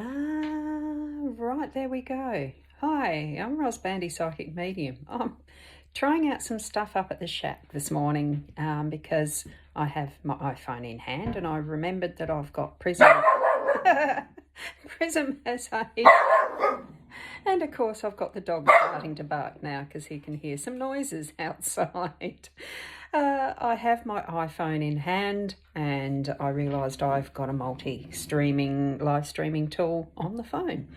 Right, there we go. Hi, I'm Ros Bandy, Psychic Medium. I'm trying out some stuff up at the shack this morning because I have my iPhone in hand and I remembered that I've got Prism. Prism has a... And of course I've got the dog starting to bark now because he can hear some noises outside. I have my iPhone in hand and I realised I've got a live streaming tool on the phone.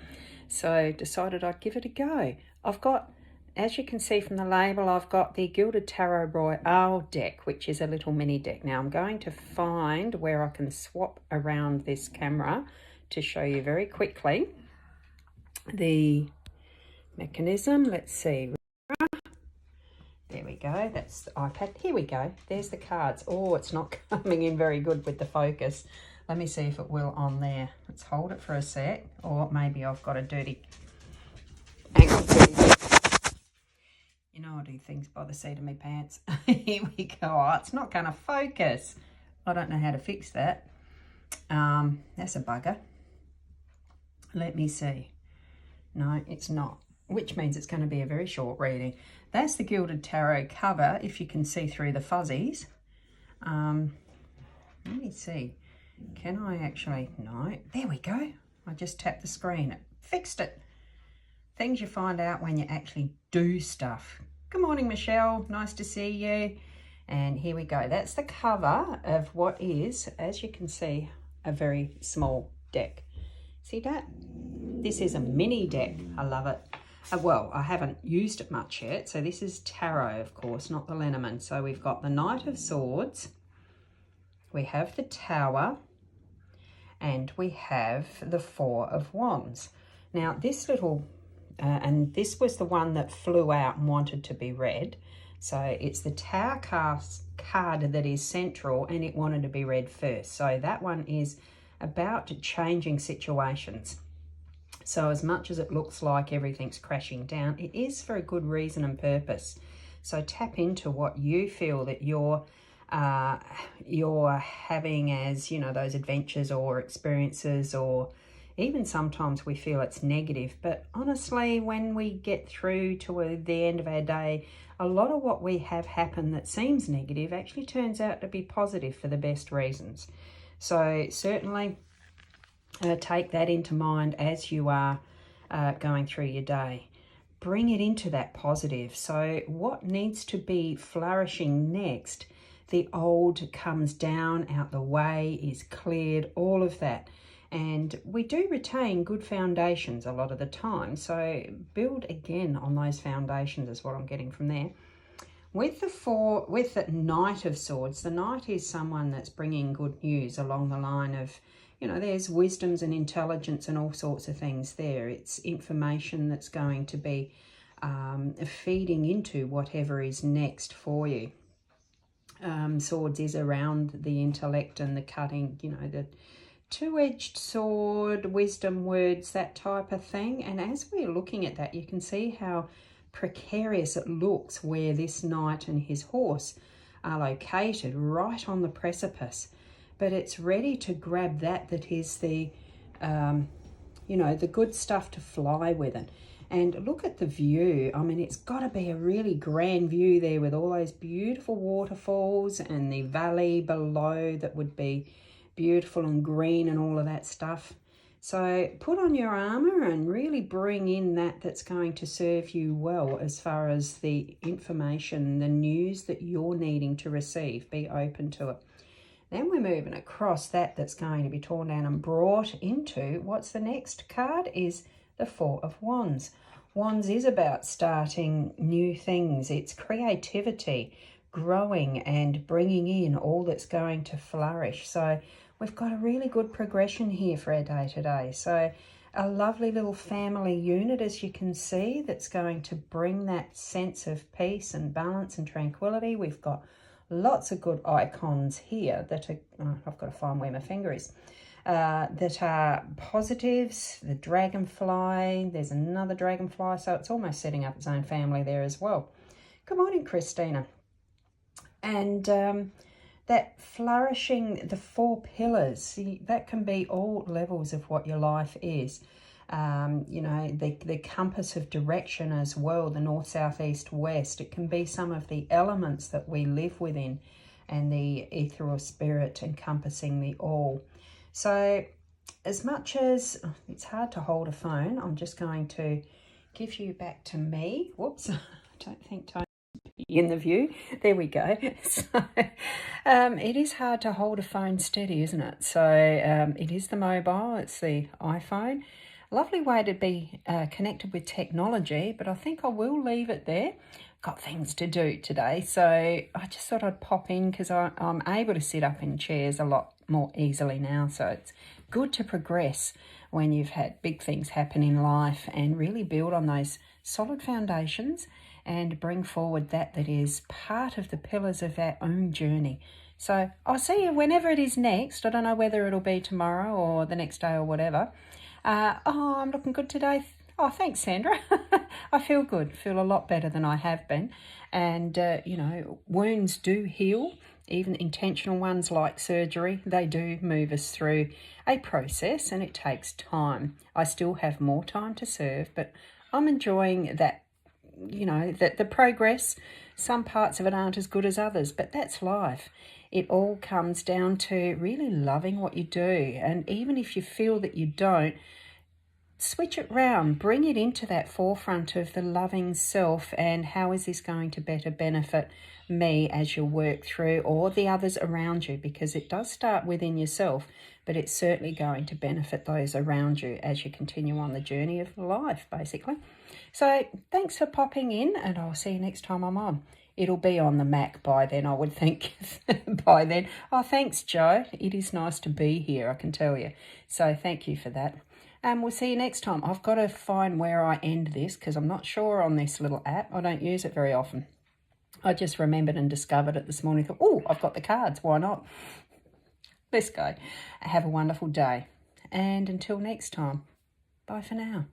So decided I'd give it a go. I've got, as you can see from the label, I've got the Gilded Tarot Royale deck, which is a little mini deck. Now I'm going to find where I can swap around this camera to show you very quickly the mechanism. Let's see. There we go. That's the iPad. Here we go. There's the cards. Oh, it's not coming in very good with the focus. Let me see if it will on there. Let's hold it for a sec. Or maybe I've got a dirty angle. You know I do things by the seat of my pants. Here we go. Oh, it's not going to focus. I don't know how to fix that. That's a bugger. Let me see. No, it's not. Which means it's going to be a very short reading. That's the Gilded Tarot cover, if you can see through the fuzzies. Let me see. Can I actually... No. There we go. I just tapped the screen. It fixed it. Things you find out when you actually do stuff. Good morning, Michelle. Nice to see you. And here we go. That's the cover of what is, as you can see, a very small deck. See that? This is a mini deck. I love it. Well, I haven't used it much yet. So this is tarot, of course, not the Lenormand. So we've got the Knight of Swords. We have the Tower. And we have the Four of Wands. Now, this little... and this was the one that flew out and wanted to be read. So it's the Tower card that is central and it wanted to be read first. So that one is about changing situations. So as much as it looks like everything's crashing down, it is for a good reason and purpose. So tap into what you feel that you're having as, you know, those adventures or experiences, or even sometimes we feel it's negative. But honestly, when we get through to the end of our day, a lot of what we have happen that seems negative actually turns out to be positive for the best reasons. So certainly take that into mind as you are going through your day. Bring it into that positive. So what needs to be flourishing next? The old comes down, out the way, is cleared, all of that. And we do retain good foundations a lot of the time. So build again on those foundations is what I'm getting from there. With the Knight of Swords, the Knight is someone that's bringing good news along the line of, you know, there's wisdoms and intelligence and all sorts of things there. It's information that's going to be feeding into whatever is next for you. Swords is around the intellect and the cutting, you know, the two-edged sword, wisdom words, that type of thing. And as we're looking at that, you can see how precarious it looks where this knight and his horse are located right on the precipice. But it's ready to grab that is the, you know, the good stuff to fly with it. And look at the view. I mean, it's got to be a really grand view there with all those beautiful waterfalls and the valley below that would be beautiful and green and all of that stuff. So put on your armour and really bring in that's going to serve you well as far as the information, the news that you're needing to receive. Be open to it. Then we're moving across that's going to be torn down and brought into, what's the next card is the Four of Wands. Wands is about starting new things. It's creativity, growing and bringing in all that's going to flourish. So we've got a really good progression here for our day today. So a lovely little family unit, as you can see, that's going to bring that sense of peace and balance and tranquility. We've got lots of good icons here that are, I've got to find where my finger is, that are positives. The dragonfly, there's another dragonfly, so it's almost setting up its own family there as well. Good morning, Christina. And that flourishing, the 4 pillars. See, that can be all levels of what your life is. You know, the compass of direction as well, the north, south, east, west. It can be some of the elements that we live within, and the ethereal spirit encompassing the all. So as much as it's hard to hold a phone, I'm just going to give you back to me. Whoops, I don't think Tony in the view. There we go. So it is hard to hold a phone steady, isn't it? So it is the mobile, it's the iPhone. Lovely way to be connected with technology, but I think I will leave it there. Got things to do today, so I just thought I'd pop in because I'm able to sit up in chairs a lot more easily now, so it's good to progress when you've had big things happen in life and really build on those solid foundations and bring forward that is part of the pillars of our own journey. So I'll see you whenever it is next. I don't know whether it'll be tomorrow or the next day or whatever. Oh, I'm looking good today. Oh, thanks, Sandra. I feel good, feel a lot better than I have been. And, you know, wounds do heal, even intentional ones like surgery. They do move us through a process and it takes time. I still have more time to serve, but I'm enjoying that, you know, that the progress. Some parts of it aren't as good as others, but that's life. It all comes down to really loving what you do. And even if you feel that you don't, switch it round, bring it into that forefront of the loving self and how is this going to better benefit me as you work through, or the others around you, because it does start within yourself, but it's certainly going to benefit those around you as you continue on the journey of life, basically. So thanks for popping in, and I'll see you next time I'm on. It'll be on the Mac by then, I would think, by then. Oh, thanks, Joe. It is nice to be here, I can tell you. So thank you for that. We'll see you next time. I've got to find where I end this because I'm not sure on this little app. I don't use it very often. I just remembered and discovered it this morning. Thought, oh, I've got the cards. Why not? Let's go. Have a wonderful day. And until next time, bye for now.